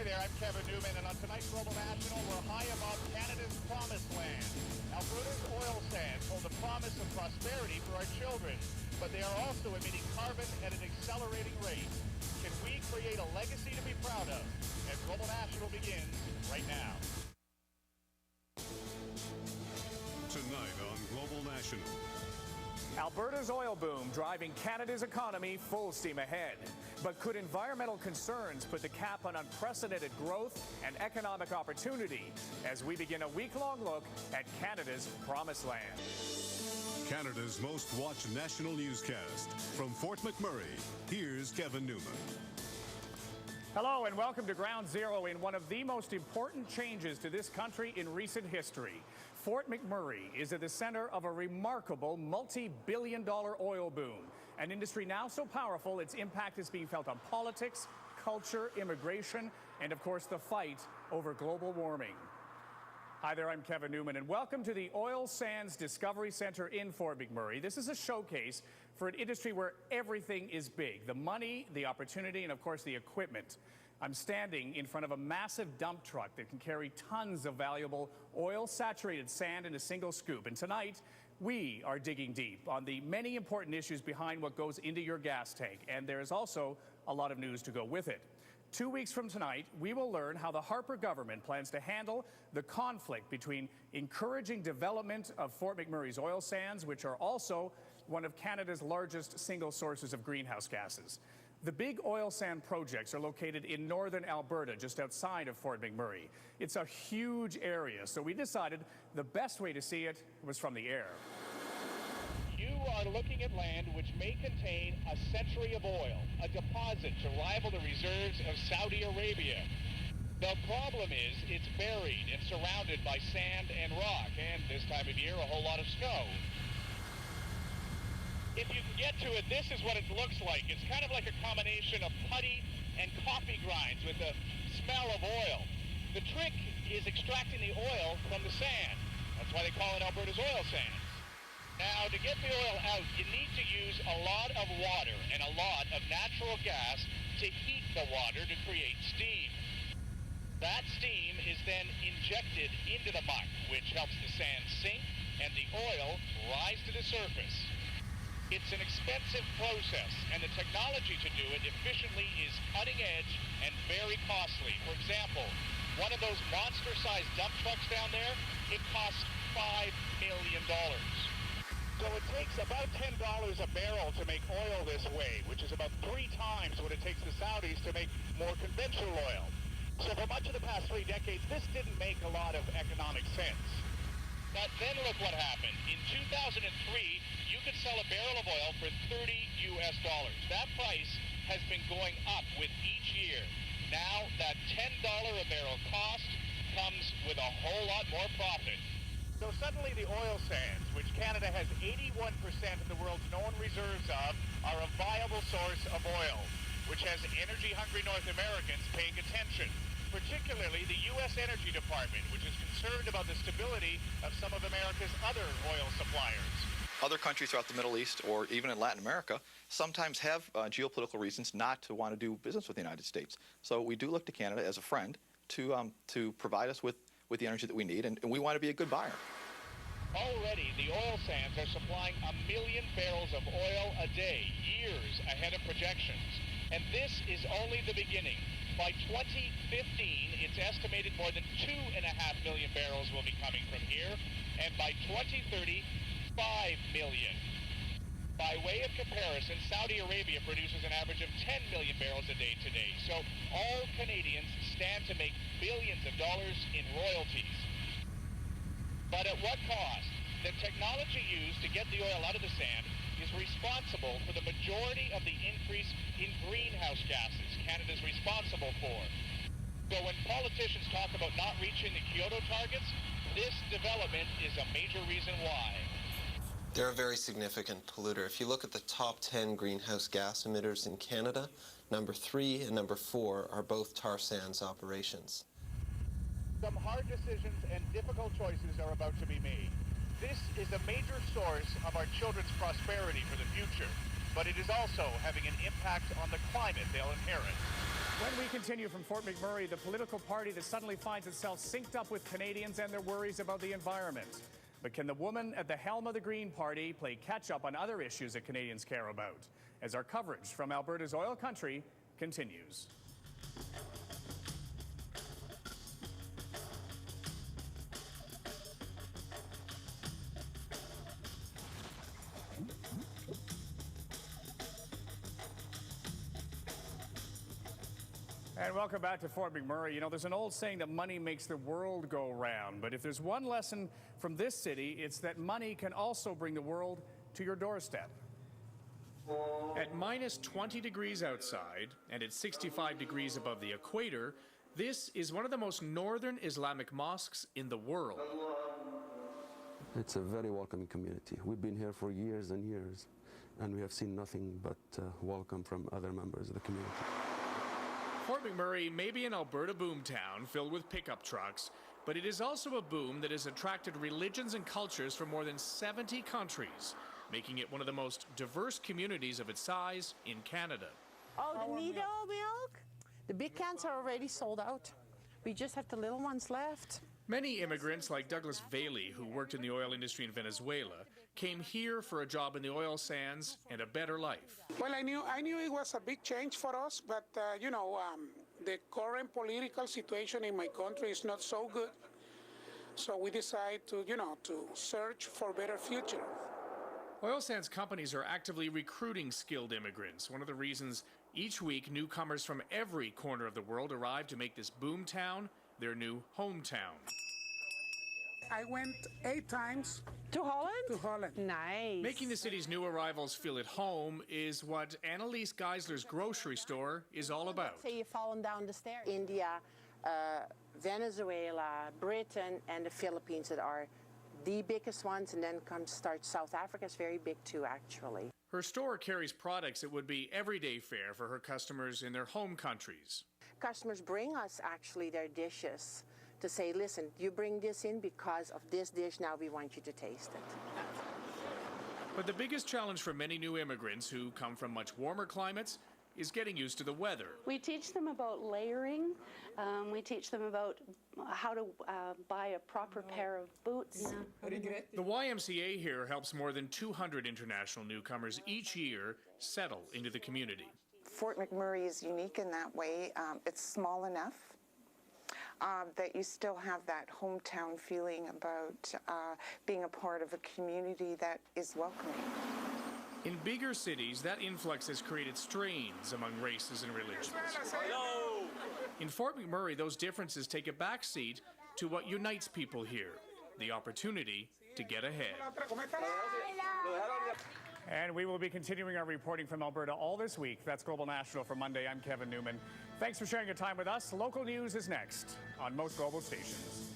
Hi there, I'm Kevin Newman, and on tonight's Global National, we're high above Canada's promised land. Alberta's oil sands hold a promise of prosperity for our children, but they are also emitting carbon at an accelerating rate. Can we create a legacy to be proud of? As Global National begins right now. Tonight on Global National. Alberta's oil boom driving Canada's economy full steam ahead. But could environmental concerns put the cap on unprecedented growth and economic opportunity as we begin a week-long look at Canada's promised land? Canada's most watched national newscast. From Fort McMurray, here's Kevin Newman. Hello and welcome to Ground Zero in one of the most important changes to this country in recent history. Fort McMurray is at the center of a remarkable multi-billion-dollar oil boom, an industry now so powerful its impact is being felt on politics, culture, immigration, and of course the fight over global warming. Hi there, I'm Kevin Newman, and welcome to the Oil Sands Discovery Center in Fort McMurray. This is a showcase for an industry where everything is big: the money, the opportunity, and of course the equipment. I'm standing in front of a massive dump truck that can carry tons of valuable oil-saturated sand in a single scoop. And tonight, we are digging deep on the many important issues behind what goes into your gas tank. And there's also a lot of news to go with it. 2 weeks from tonight, we will learn how the Harper government plans to handle the conflict between encouraging development of Fort McMurray's oil sands, which are also one of Canada's largest single sources of greenhouse gases. The big oil sand projects are located in northern Alberta, just outside of Fort McMurray. It's a huge area, so we decided the best way to see it was from the air. You are looking at land which may contain a century of oil, a deposit to rival the reserves of Saudi Arabia. The problem is it's buried and surrounded by sand and rock, and this time of year, a whole lot of snow. If you can get to it, this is what it looks like. It's kind of like a combination of putty and coffee grinds with the smell of oil. The trick is extracting the oil from the sand. That's why they call it Alberta's oil sands. Now, to get the oil out, you need to use a lot of water and a lot of natural gas to heat the water to create steam. That steam is then injected into the muck, which helps the sand sink and the oil rise to the surface. It's an expensive process, and the technology to do it efficiently is cutting edge and very costly. For example, one of those monster-sized dump trucks down there, it costs $5 million. So it takes about $10 a barrel to make oil this way, which is about 3 times what it takes the Saudis to make more conventional oil. So for much of the past 3 decades, this didn't make a lot of economic sense. But then look what happened. In 2003, you could sell a barrel of oil for $30 US. That price has been going up with each year. Now that $10 a barrel cost comes with a whole lot more profit. So suddenly the oil sands, which Canada has 81% of the world's known reserves of, are a viable source of oil, which has energy-hungry North Americans paying attention, particularly the U.S. Energy Department, which is concerned about the stability of some of America's other oil suppliers. Other countries throughout the Middle East, or even in Latin America, sometimes have geopolitical reasons not to want to do business with the United States. So we do look to Canada as a friend to provide us with the energy that we need, and we want to be a good buyer. Already, the oil sands are supplying 1 million barrels of oil a day, years ahead of projections. And this is only the beginning. By 2015, it's estimated more than 2.5 million barrels will be coming from here, and by 2030, 5 million. By way of comparison, Saudi Arabia produces an average of 10 million barrels a day today. So all Canadians stand to make billions of dollars in royalties. But at what cost? The technology used to get the oil out of the sand is responsible for the majority of the increase in greenhouse gases Canada's responsible for. So when politicians talk about not reaching the Kyoto targets, this development is a major reason why. They're a very significant polluter. If you look at the top 10 greenhouse gas emitters in Canada, number 3 and number 4 are both tar sands operations. Some hard decisions and difficult choices are about to be made. This is a major source of our children's prosperity for the future, but it is also having an impact on the climate they'll inherit. When we continue from Fort McMurray, the political party that suddenly finds itself synced up with Canadians and their worries about the environment. But can the woman at the helm of the Green Party play catch-up on other issues that Canadians care about? As our coverage from Alberta's oil country continues. And welcome back to Fort McMurray. You know, there's an old saying that money makes the world go round. But if there's one lesson from this city, it's that money can also bring the world to your doorstep. At minus 20 degrees outside and at 65 degrees above the equator, this is one of the most northern Islamic mosques in the world. It's a very welcoming community. We've been here for years and years, and we have seen nothing but welcome from other members of the community. Fort McMurray may be an Alberta boomtown filled with pickup trucks, but it is also a boom that has attracted religions and cultures from more than 70 countries, making it one of the most diverse communities of its size in Canada. Oh, the needle milk? The big cans are already sold out. We just have the little ones left. Many immigrants, like Douglas Valey, who worked in the oil industry in Venezuela, came here for a job in the oil sands and a better life. Well, I knew it was a big change for us, but the current political situation in my country is not so good. So we decided to search for a better future. Oil sands companies are actively recruiting skilled immigrants. One of the reasons each week newcomers from every corner of the world arrive to make this boomtown their new hometown. I went 8 times To Holland? to Holland. Nice. Making the city's new arrivals feel at home is what Annalise Geisler's grocery store is all about. Say you've fallen down the stairs. India, Venezuela, Britain, and the Philippines that are the biggest ones, and then starts South Africa is very big too, actually. Her store carries products that would be everyday fare for her customers in their home countries. Customers bring us actually their dishes to say, listen, you bring this in because of this dish, now we want you to taste it. But the biggest challenge for many new immigrants who come from much warmer climates is getting used to the weather. We teach them about layering. We teach them about how to buy a proper pair of boots. The YMCA here helps more than 200 international newcomers each year settle into the community. Fort McMurray is unique in that way. It's small enough that you still have that hometown feeling about being a part of a community that is welcoming. In bigger cities, that influx has created strains among races and religions. In Fort McMurray, those differences take a backseat to what unites people here, the opportunity to get ahead. And we will be continuing our reporting from Alberta all this week. That's Global National for Monday. I'm Kevin Newman. Thanks for sharing your time with us. Local news is next on most global stations.